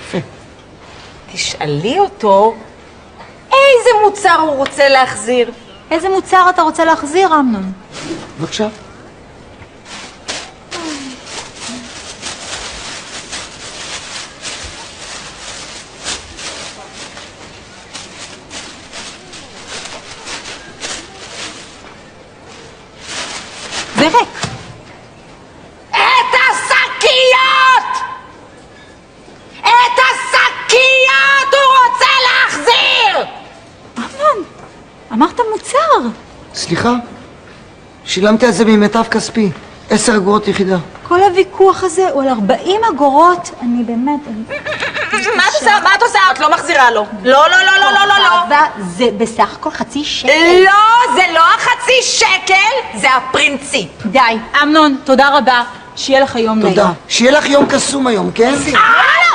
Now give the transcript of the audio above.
יפה. תשאלי אותו איזה מוצר הוא רוצה להחזיר. איזה מוצר אתה רוצה להחזיר, אמנון? בבקשה. זה ריק. את השקיות! את השקיות הוא רוצה להחזיר! אמנון, אמרת מוצר. סליחה? שילמתי על זה ממיטב כספי. 10 אגורות יחידה. כל הוויכוח הזה הוא על 40 אגורות. אני באמת... מה את עושה? מה את עושה? את לא מחזירה לו. לא, לא, לא, לא, לא, לא, לא. זה בסך הכל חצי שקל. לא, זה לא החצי שקל, זה הפרינציפ. די. אמנון, תודה רבה. שיהיה לך יום נעים. תודה. שיהיה לך יום קסום היום, כן? אה!